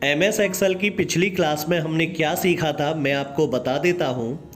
MS Excel की पिछली class में हमने क्या सीखा था मैं आपको बता देता हूँ।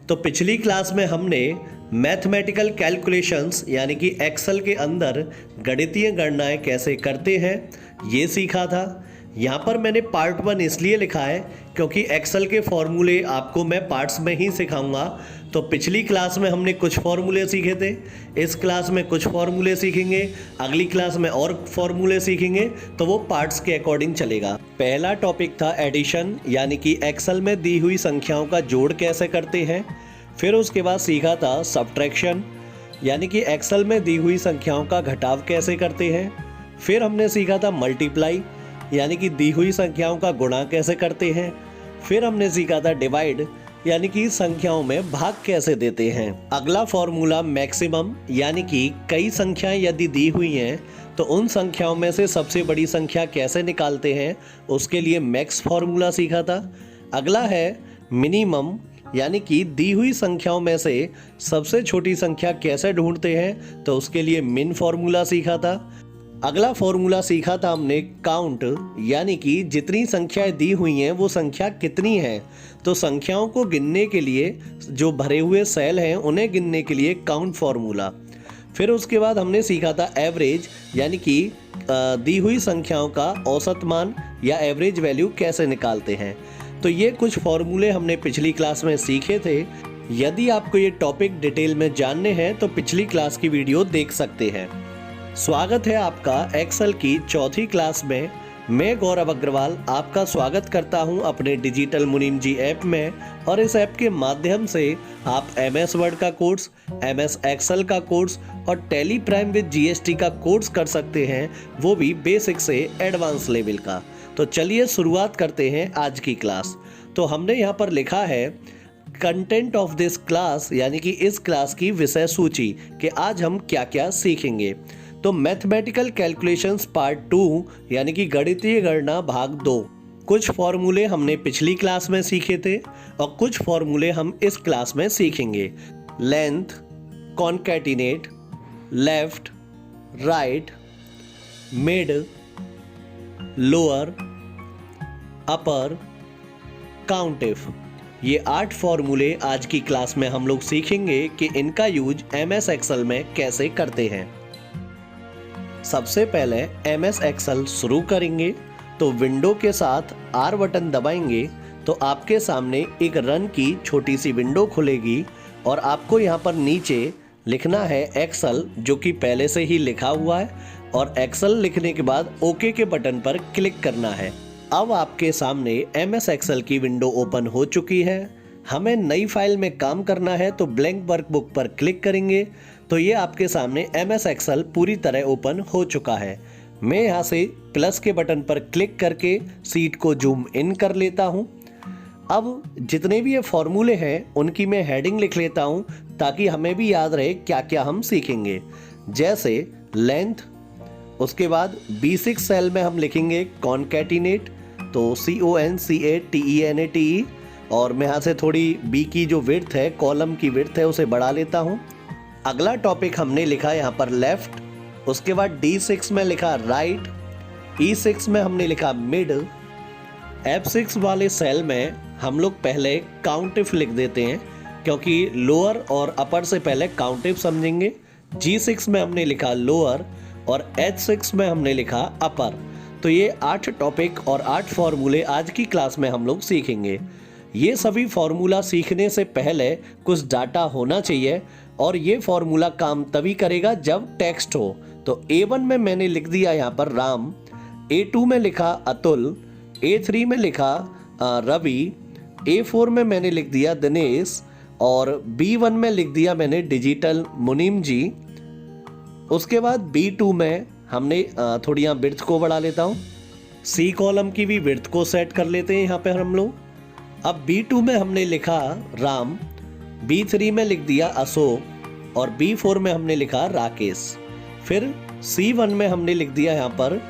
तो पिछली क्लास में हमने मैथमेटिकल कैलकुलेशंस यानी कि एक्सेल के अंदर गणितीय गणनाएं कैसे करते हैं ये सीखा था। यहाँ पर मैंने पार्ट 1 इसलिए लिखा है क्योंकि एक्सेल के फॉर्मूले आपको मैं पार्ट्स में ही सिखाऊंगा। तो पिछली क्लास में हमने कुछ फॉर्मूले सीखे थे, इस क्लास में कुछ फॉर्मूले सीखेंगे, अगली क्लास में और फॉर्मूले सीखेंगे, तो वो पार्ट्स के अकॉर्डिंग चलेगा। पहला टॉपिक था एडिशन यानी कि एक्सेल में दी हुई संख्याओं का जोड़ कैसे करते हैं। फिर उसके बाद सीखा था सब्ट्रैक्शन यानी कि एक्सेल में दी हुई संख्याओं का घटाव कैसे करते हैं। फिर हमने सीखा था मल्टीप्लाई यानी कि दी हुई संख्याओं का गुणा कैसे करते हैं। फिर हमने सीखा था डिवाइड यानी कि संख्याओं में भाग कैसे देते हैं। अगला फॉर्मूला मैक्सिमम यानी कि कई संख्याएं यदि दी हुई हैं तो उन संख्याओं में से सबसे बड़ी संख्या कैसे निकालते हैं, उसके लिए मैक्स फॉर्मूला सीखा था। अगला है मिनिमम यानी कि दी हुई संख्याओं में से सबसे छोटी संख्या कैसे ढूंढते हैं, तो उसके लिए मिन फॉर्मूला सीखा था। अगला फॉर्मूला सीखा था हमने काउंट यानी कि जितनी संख्याएं दी हुई हैं वो संख्या कितनी है, तो संख्याओं को गिनने के लिए जो भरे हुए सेल हैं उन्हें गिनने के लिए काउंट फॉर्मूला। फिर उसके बाद हमने सीखा था एवरेज यानी कि दी हुई संख्याओं का औसत मान या एवरेज वैल्यू कैसे निकालते हैं। तो ये कुछ फॉर्मूले हमने पिछली क्लास में सीखे थे। यदि आपको ये टॉपिक डिटेल में जानने हैं तो पिछली क्लास की वीडियो देख सकते हैं। स्वागत है आपका एक्सेल की चौथी क्लास में। मैं गौरव अग्रवाल आपका स्वागत करता हूं अपने डिजिटल मुनीम जी ऐप में, और इस ऐप के माध्यम से आप MS वर्ड का कोर्स, MS एक्सेल का कोर्स और टैली प्राइम विद GST का कोर्स कर सकते हैं, वो भी बेसिक से एडवांस लेवल का। तो चलिए शुरुआत करते हैं आज की क्लास। तो हमने यहाँ पर लिखा है कंटेंट ऑफ दिस क्लास यानी कि इस क्लास की विषय सूची कि आज हम क्या क्या सीखेंगे। तो मैथमेटिकल कैलकुलेशंस पार्ट 2 यानी कि गणितीय गणना भाग 2। कुछ फॉर्मूले हमने पिछली क्लास में सीखे थे और कुछ फॉर्मूले हम इस क्लास में सीखेंगे। Length, concatenate, left, right, mid, lower, upper, countif, ये 8 फॉर्मूले आज की क्लास में हम लोग सीखेंगे कि इनका यूज MS एक्सेल में कैसे करते हैं। सबसे पहले MS एक्सेल शुरू करेंगे तो विंडो के साथ R बटन दबाएंगे तो आपके सामने एक रन की छोटी सी विंडो खुलेगी और आपको यहाँ पर नीचे लिखना है एक्सेल, जो कि पहले से ही लिखा हुआ है, और एक्सेल लिखने के बाद ओके के बटन पर क्लिक करना है। अब आपके सामने MS एक्सेल की विंडो ओपन हो चुकी है। हमें नई फाइल में काम करना है तो ब्लैंक वर्कबुक पर क्लिक करेंगे तो ये आपके सामने MS एक्सेल पूरी तरह ओपन हो चुका है। मैं यहाँ से प्लस के बटन पर क्लिक करके सीट को जूम इन कर लेता हूँ। अब जितने भी ये फॉर्मूले हैं उनकी मैं हेडिंग लिख लेता हूँ ताकि हमें भी याद रहे क्या क्या हम सीखेंगे। जैसे लेंथ, उसके बाद B6 सेल में हम लिखेंगे कॉन्कैटिनेट, तो CONCATENATE, और मैं यहाँ से थोड़ी B की जो विड्थ है, कॉलम की विड्थ है, उसे बढ़ा लेता हूँ। अगला टॉपिक हमने लिखा यहाँ पर लेफ्ट, उसके बाद D6 में लिखा राइट, E6 में हमने लिखा मिड, F6 वाले सेल में हम लोग पहले काउंटिफ लिख देते हैं क्योंकि लोअर और अपर से पहले काउंटिफ समझेंगे। G6 में हमने लिखा लोअर और H6 में हमने लिखा अपर। तो ये 8 टॉपिक और 8 फॉर्मूले आज की क्लास में हम लोग सीखेंगे। ये सभी फॉर्मूला सीखने से पहले कुछ डाटा होना चाहिए और ये फॉर्मूला काम तभी करेगा जब टेक्स्ट हो। तो A1 में मैंने लिख दिया यहाँ पर राम, A2 में लिखा अतुल, A3 में लिखा रवि, A4 में मैंने लिख दिया दिनेश, और B1 में लिख दिया मैंने डिजिटल मुनीम जी। उसके बाद B2 में हमने थोड़ी यहाँ विड्थ को बढ़ा लेता हूँ। C कॉलम की भी विड्थ को सेट कर लेते हैं यहाँ पे हम लोग। अब B2 में हमने लिखा राम, B3 में लिख दिया अशोक और B4 में हमने लिखा राकेश। फिर C1 में हमने लिख दिया यहाँ पर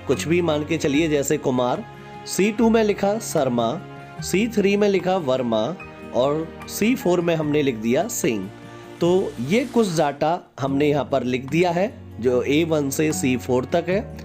कुछ भी मान के चलिए जैसे कुमार, C2 में लिखा शर्मा, C3 में लिखा वर्मा और C4 में हमने लिख दिया सिंह। तो ये कुछ डाटा हमने यहाँ पर लिख दिया है जो A1 से C4 तक है।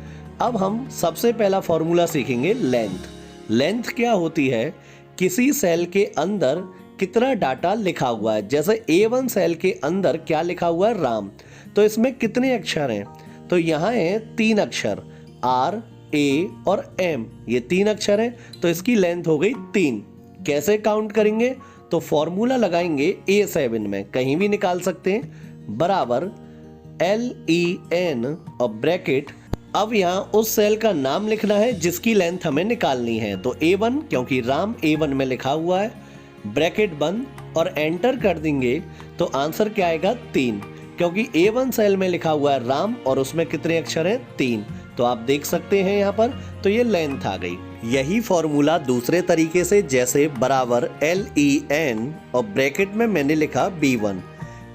अब हम सबसे पहला फॉर्मूला सीखेंगे लेंथ। लेंथ क्या होती है? किसी सेल के अंदर कितना डाटा लिखा हुआ है। जैसे A1 सेल के अंदर क्या लिखा हुआ है? राम। तो इसमें कितने अक्षर हैं? तो यहाँ है 3 अक्षर, R, A और M, ये 3 अक्षर हैं। तो इसकी लेंथ हो गई 3। कैसे काउंट करेंगे? तो फॉर्मूला लगाएंगे A7 में, कहीं भी निकाल सकते हैं, बराबर LEN और ब्रैकेट। अब यहाँ उस सेल का नाम लिखना है जिसकी लेंथ हमें निकालनी है। तो A1, क्योंकि राम A1 में लिखा हुआ है, ब्रैकेट बंद और एंटर कर देंगे तो आंसर क्या आएगा? 3, क्योंकि A1 सेल में लिखा हुआ है राम और उसमें कितने अक्षर हैं? 3। तो आप देख सकते हैं यहाँ पर, तो ये लेंथ आ गई। यही फॉर्मूला दूसरे तरीके से, जैसे बराबर LEN और ब्रैकेट में मैंने लिखा B1,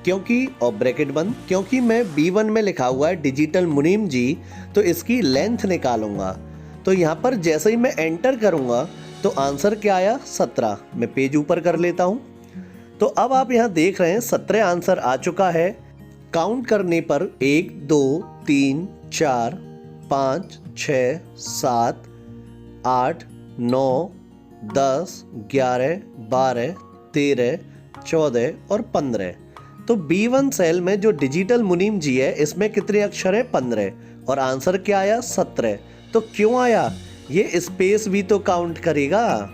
क्योंकि और ब्रैकेट बंद, क्योंकि मैं B1 में लिखा हुआ है डिजिटल मुनीम जी, तो इसकी लेंथ निकालूंगा। तो यहाँ पर जैसे ही मैं एंटर करूंगा तो आंसर क्या आया? 17। मैं पेज ऊपर कर लेता हूँ। तो अब आप यहाँ देख रहे हैं 17 आंसर आ चुका है। काउंट करने पर 1 2 3 4 5 6 7 8 9 10 11 12 13 14 और 15। तो B1 सेल में जो डिजिटल मुनीम जी है, इसमें कितने अक्षर है? 15 और आंसर क्या आया? 17। तो क्यों आया? ये स्पेस भी तो काउंट करेगा।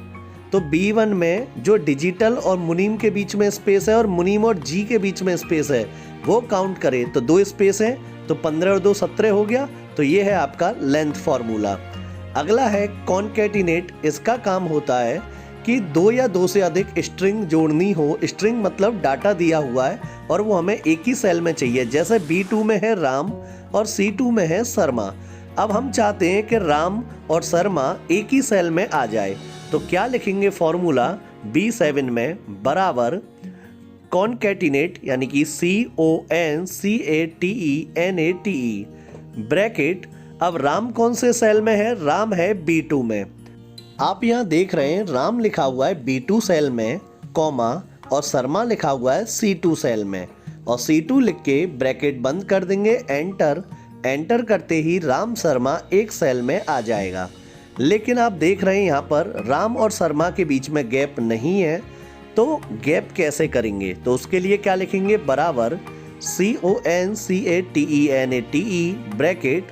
तो B1 में जो डिजिटल और मुनीम के बीच में स्पेस है और मुनीम और जी के बीच में स्पेस है, वो काउंट करे तो 2 स्पेस है, तो 15 और 2 17 हो गया। तो ये है आपका लेंथ फॉर्मूला। अगला है कॉन्कैटिनेट। इसका काम होता है कि 2 या 2 से अधिक स्ट्रिंग जोड़नी हो। स्ट्रिंग मतलब डाटा दिया हुआ है और वो हमें एक ही सेल में चाहिए। जैसे B2 में है राम और C2 में है शर्मा। अब हम चाहते हैं कि राम और शर्मा एक ही सेल में आ जाए, तो क्या लिखेंगे? फॉर्मूला B7 में बराबर कॉन्कैटिनेट, यानी कि CONCATENATE ब्रैकेट। अब राम कौन से सेल में है? राम है B2 में। आप यहाँ देख रहे हैं राम लिखा हुआ है B2 सेल में, कॉमा, और शर्मा लिखा हुआ है C2 सेल में, और C2 लिख के ब्रैकेट बंद कर देंगे, एंटर। एंटर करते ही राम शर्मा एक सेल में आ जाएगा। लेकिन आप देख रहे हैं यहाँ पर राम और शर्मा के बीच में गैप नहीं है, तो गैप कैसे करेंगे? तो उसके लिए क्या लिखेंगे? बराबर CONCATENATE ब्रैकेट।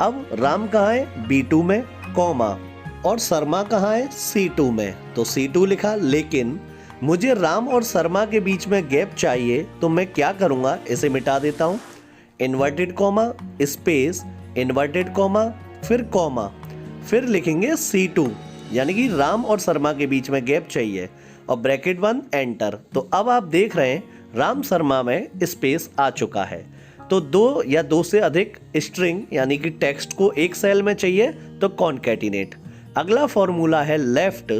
अब राम कहाँ है? B2 में, कॉमा, और शर्मा कहाँ है? C2 में। तो C2 लिखा, लेकिन मुझे राम और शर्मा के बीच में गैप चाहिए, तो मैं क्या करूँगा? इसे मिटा देता हूँ। Inverted comma, space, inverted comma, फिर कॉमा, फिर लिखेंगे C2, यानी कि राम और शर्मा के बीच में गैप चाहिए, और ब्रैकेट बंद, एंटर। तो अब आप देख रहे हैं राम शर्मा में स्पेस आ चुका है। तो 2 या 2 से अधिक स्ट्रिंग यानी कि टेक्स्ट को एक सेल में चाहिए, तो कॉन्कैटिनेट। अगला फॉर्मूला है लेफ्ट।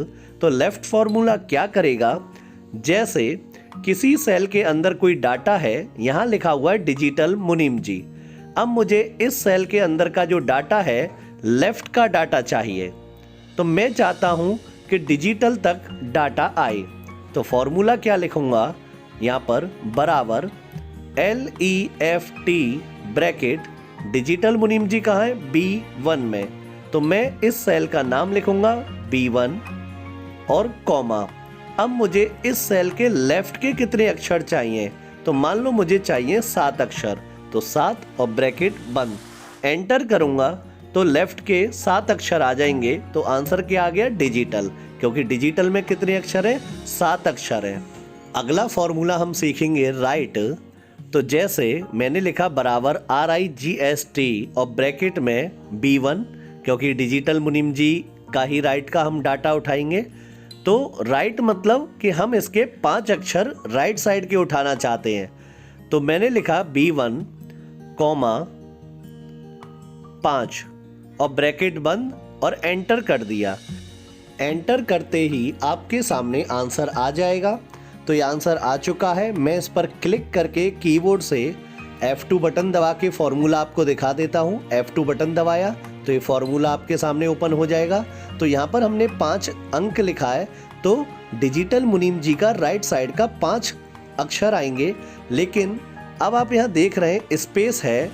तो लेफ्ट फॉर्मूला क्या करेगा? जैसे किसी सेल के अंदर कोई डाटा है, यहाँ लिखा हुआ है डिजिटल मुनीम जी। अब मुझे इस सेल के अंदर का जो डाटा है, लेफ्ट का डाटा चाहिए, तो मैं चाहता हूँ कि डिजिटल तक डाटा आए। तो फॉर्मूला क्या लिखूंगा यहाँ पर? बराबर LEFT ब्रैकेट, डिजिटल मुनीम जी कहाँ है? B1 में, तो मैं इस सेल का नाम लिखूंगा B1 और कॉमा। अब मुझे इस सेल के लेफ्ट के कितने अक्षर चाहिए? तो मान लो मुझे चाहिए 7 अक्षर, तो 7 और ब्रैकेट बंद, एंटर करूंगा तो लेफ्ट के 7 अक्षर आ जाएंगे। तो आंसर क्या आ गया? डिजिटल, क्योंकि डिजिटल में कितने अक्षर है? 7 अक्षर है। अगला फॉर्मूला हम सीखेंगे राइट। तो जैसे मैंने लिखा बराबर RIGST और ब्रैकेट में B1, क्योंकि डिजिटल मुनीम जी का ही राइट का हम डाटा उठाएंगे। तो राइट मतलब कि हम इसके 5 अक्षर राइट साइड के उठाना चाहते हैं, तो मैंने लिखा B1, कॉमा, 5 और ब्रैकेट बंद और एंटर कर दिया। एंटर करते ही आपके सामने आंसर आ जाएगा। तो ये आंसर आ चुका है। मैं इस पर क्लिक करके कीबोर्ड से F2 बटन दबा के फॉर्मूला आपको दिखा देता हूँ। F2 बटन दबाया तो ये फॉर्मूला आपके सामने ओपन हो जाएगा। तो यहाँ पर हमने 5 अंक लिखा है, तो डिजिटल मुनीम जी का राइट साइड का 5 अक्षर आएंगे। लेकिन अब आप यहाँ देख रहे हैं स्पेस है,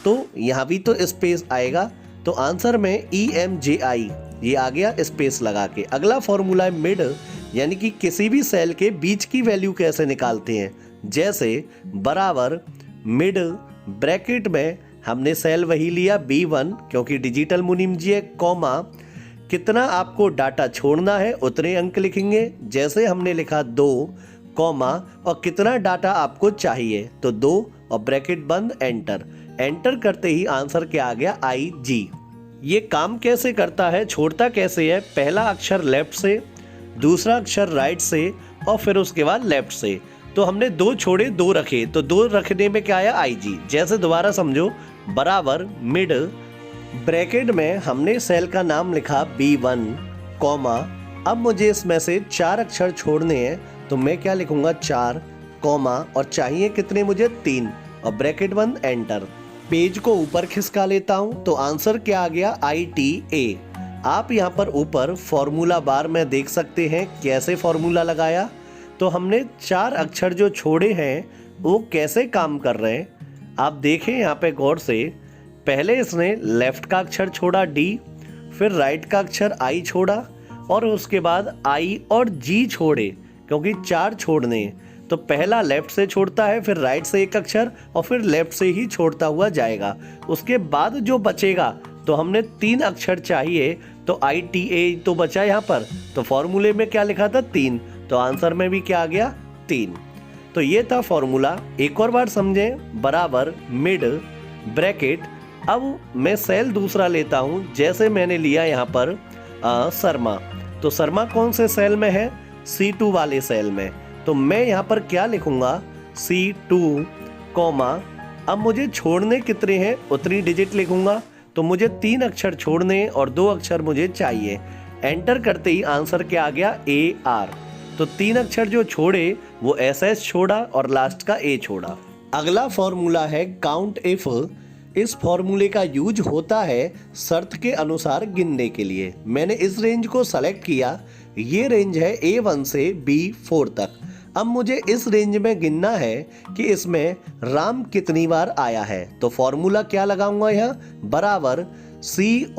तो यहाँ भी तो स्पेस आएगा। तो आंसर में EMJI ये आ गया स्पेस लगा के। अगला फॉर्मूला है मिड, यानी कि किसी भी सेल के बीच की वैल्यू कैसे निकालते हैं। जैसे बराबर मिड ब्रैकेट में हमने सेल वही लिया B1 क्योंकि डिजिटल मुनीम जी है, कॉमा कितना आपको डाटा छोड़ना है उतने अंक लिखेंगे। जैसे हमने लिखा 2 कॉमा और कितना डाटा आपको चाहिए तो 2 और ब्रैकेट बंद, एंटर। एंटर करते ही आंसर क्या आ गया IG। ये काम कैसे करता है, छोड़ता कैसे है, पहला अक्षर लेफ्ट से, दूसरा अक्षर राइट से और फिर उसके बाद लेफ्ट से। तो हमने 2 छोड़े 2 रखे, तो 2 रखने में क्या आया IG। जैसे दोबारा समझो, बराबर मिड ब्रैकेट में हमने सेल का नाम लिखा B1 कॉमा, अब मुझे इसमें से 4 अक्षर छोड़ने हैं तो मैं क्या लिखूंगा 4 कॉमा और चाहिए कितने मुझे 3 और ब्रैकेट बंद, एंटर। पेज को ऊपर खिसका लेता हूं तो आंसर क्या आ गया ITA। आप यहां पर ऊपर फॉर्मूला बार में देख सकते हैं कैसे फॉर्मूला लगाया। तो हमने 4 अक्षर जो छोड़े हैं वो कैसे काम कर रहे हैं आप देखें यहाँ पे गौर से। पहले इसने लेफ्ट का अक्षर छोड़ा D, फिर राइट का अक्षर I छोड़ा और उसके बाद I और G छोड़े क्योंकि 4 छोड़ने। तो पहला लेफ्ट से छोड़ता है, फिर राइट से एक अक्षर और फिर लेफ्ट से ही छोड़ता हुआ जाएगा। उसके बाद जो बचेगा तो हमने 3 अक्षर चाहिए तो ITA तो बचा यहाँ पर, तो फॉर्मूले में क्या लिखा था 3, तो आंसर में भी क्या आ गया 3। तो ये था फॉर्मूला। एक और बार समझें, बराबर मिड ब्रैकेट, अब मैं सेल दूसरा लेता हूँ। जैसे मैंने लिया यहाँ पर शर्मा, तो शर्मा कौन से सेल में है, C2 वाले सेल में। तो मैं यहाँ पर क्या लिखूंगा C2 कॉमा, अब मुझे छोड़ने कितने हैं उतनी डिजिट लिखूंगा। तो मुझे 3 अक्षर छोड़ने और 2 अक्षर मुझे चाहिए। एंटर करते ही आंसर क्या आ गया AR। तो 3 अक्षर जो छोड़े वो SS छोड़ा और लास्ट का A छोड़ा। अगला फॉर्मूला है काउंट इफ। इस फॉर्मूले का यूज होता है शर्त के अनुसार गिनने के लिए। मैंने इस रेंज को सेलेक्ट किया, ये रेंज है A1 से B4 तक। अब मुझे इस रेंज में गिनना है कि इसमें राम कितनी बार आया है। तो फॉर्मूला क्या लगाऊंगा यहाँ, बराबर COUNTIF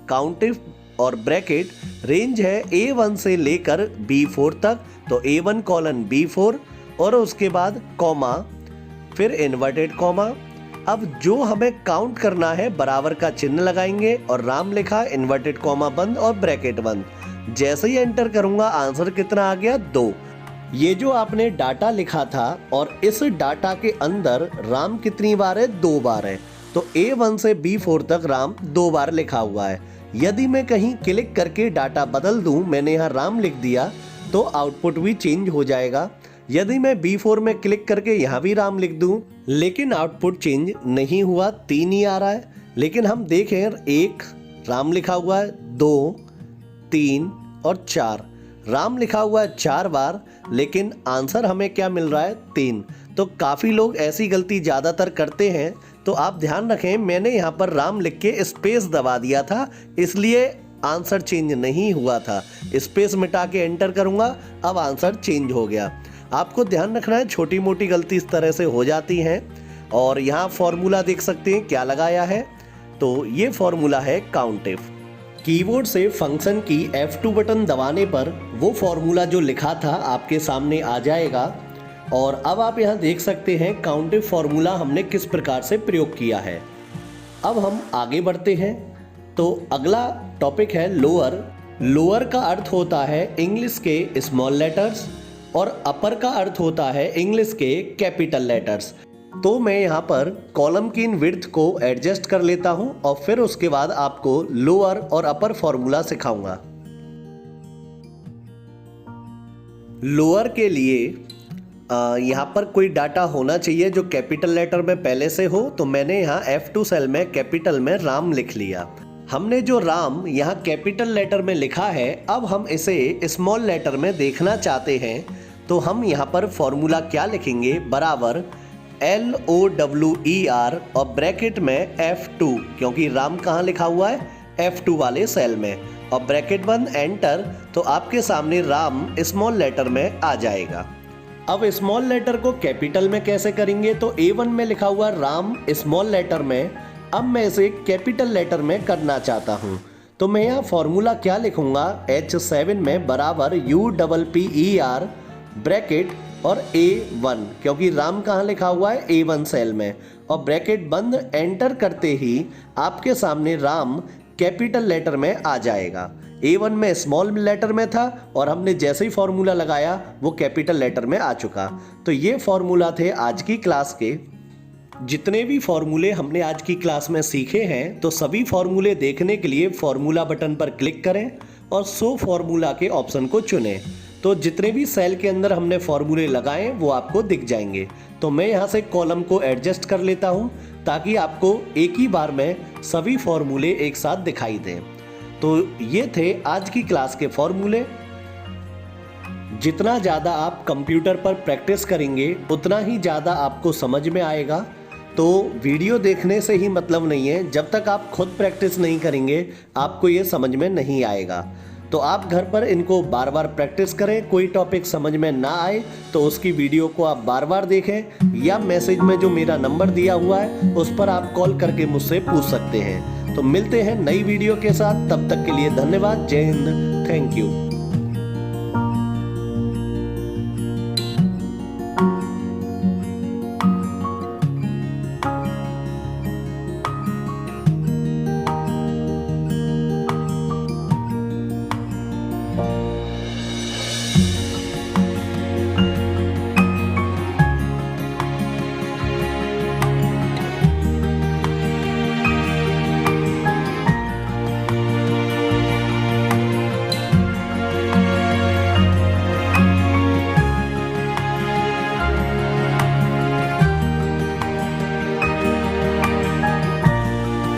काउंट इफ और ब्रैकेट, रेंज है A1 से लेकर B4 तक, तो A1 कॉलन B4 और उसके बाद कॉमा, फिर इन्वर्टेड कॉमा। अब जो हमें काउंट करना है बराबर का चिन्ह लगाएंगे और राम लिखा, इन्वर्टेड कॉमा बंद और ब्रैकेट बंद। जैसे ही एंटर करूंगा आंसर कितना आ गया 2। ये जो आपने डाटा लिखा था और इस डाटा के अंदर राम कितनी बार है, 2 बार है। तो A1 से B4 तक राम 2 बार लिखा हुआ है। यदि मैं कहीं क्लिक करके डाटा बदल दूं, मैंने यहाँ राम लिख दिया तो आउटपुट भी चेंज हो जाएगा। यदि मैं B4 में क्लिक करके यहाँ भी राम लिख दूं लेकिन आउटपुट चेंज नहीं हुआ, 3 ही आ रहा है। लेकिन हम देखें 1 राम लिखा हुआ है, 2 3 और 4 राम लिखा हुआ है 4 बार, लेकिन आंसर हमें क्या मिल रहा है 3। तो काफ़ी लोग ऐसी गलती ज़्यादातर करते हैं, तो आप ध्यान रखें मैंने यहाँ पर राम लिख के स्पेस दबा दिया था, इसलिए आंसर चेंज नहीं हुआ था। स्पेस मिटा के एंटर करूँगा, अब आंसर चेंज हो गया। आपको ध्यान रखना है, छोटी मोटी गलती इस तरह से हो जाती हैं। और यहाँ फॉर्मूला देख सकते हैं क्या लगाया है, तो ये फॉर्मूला है काउंट इफ। कीबोर्ड से फंक्शन की F2 बटन दबाने पर वो फॉर्मूला जो लिखा था आपके सामने आ जाएगा। और अब आप यहाँ देख सकते हैं काउंट इफ फॉर्मूला हमने किस प्रकार से प्रयोग किया है। अब हम आगे बढ़ते हैं। तो अगला टॉपिक है लोअर। लोअर का अर्थ होता है इंग्लिश के स्मॉल लेटर्स और अपर का अर्थ होता है इंग्लिश के कैपिटल लेटर्स। तो मैं यहाँ पर कॉलम की इन विड्थ को एडजस्ट कर लेता हूँ और फिर उसके बाद आपको लोअर और अपर फॉर्मूला सिखाऊंगा। लोअर के लिए यहाँ पर कोई डाटा होना चाहिए जो कैपिटल लेटर में पहले से हो, तो मैंने यहाँ F2 सेल में कैपिटल में राम लिख लिया। हमने जो राम यहाँ कैपिटल लेटर में लिखा है, अब हम इसे स्मॉल लेटर में देखना चाहते हैं, तो हम यहाँ पर फॉर्मूला क्या लिखेंगे, बराबर LOWER और ब्रैकेट में F2, क्योंकि राम कहाँ लिखा हुआ है, F2 वाले सेल में, और ब्रैकेट बंद, एंटर। तो आपके सामने राम स्मॉल लेटर में आ जाएगा। अब स्मॉल लेटर को कैपिटल में कैसे करेंगे, तो A1 में लिखा हुआ राम स्मॉल लेटर में अब मैं इसे कैपिटल लेटर में करना चाहता हूँ, तो मैं यहाँ फॉर्मूला क्या लिखूंगा, H7 में बराबर UPPER ब्रैकेट और A1, क्योंकि राम कहाँ लिखा हुआ है, A1 सेल में, और ब्रैकेट बंद। एंटर करते ही आपके सामने राम कैपिटल लेटर में आ जाएगा। A1 में स्मॉल लेटर में था और हमने जैसे ही फॉर्मूला लगाया वो कैपिटल लेटर में आ चुका। तो ये फॉर्मूला थे आज की क्लास के। जितने भी फॉर्मूले हमने आज की क्लास में सीखे हैं, तो सभी फॉर्मूले देखने के लिए फॉर्मूला बटन पर क्लिक करें और शो फॉर्मूला के ऑप्शन को चुनें। तो जितने भी सेल के अंदर हमने फॉर्मूले लगाए वो आपको दिख जाएंगे। तो मैं यहाँ से कॉलम को एडजस्ट कर लेता हूँ ताकि आपको एक ही बार में सभी फॉर्मूले एक साथ दिखाई दें। तो ये थे आज की क्लास के फॉर्मूले। जितना ज़्यादा आप कंप्यूटर पर प्रैक्टिस करेंगे उतना ही ज़्यादा आपको समझ में आएगा। तो वीडियो देखने से ही मतलब नहीं है, जब तक आप खुद प्रैक्टिस नहीं करेंगे आपको ये समझ में नहीं आएगा। तो आप घर पर इनको बार बार प्रैक्टिस करें। कोई टॉपिक समझ में ना आए तो उसकी वीडियो को आप बार बार देखें, या मैसेज में जो मेरा नंबर दिया हुआ है उस पर आप कॉल करके मुझसे पूछ सकते हैं। तो मिलते हैं नई वीडियो के साथ, तब तक के लिए धन्यवाद। जय हिंद, थैंक यू।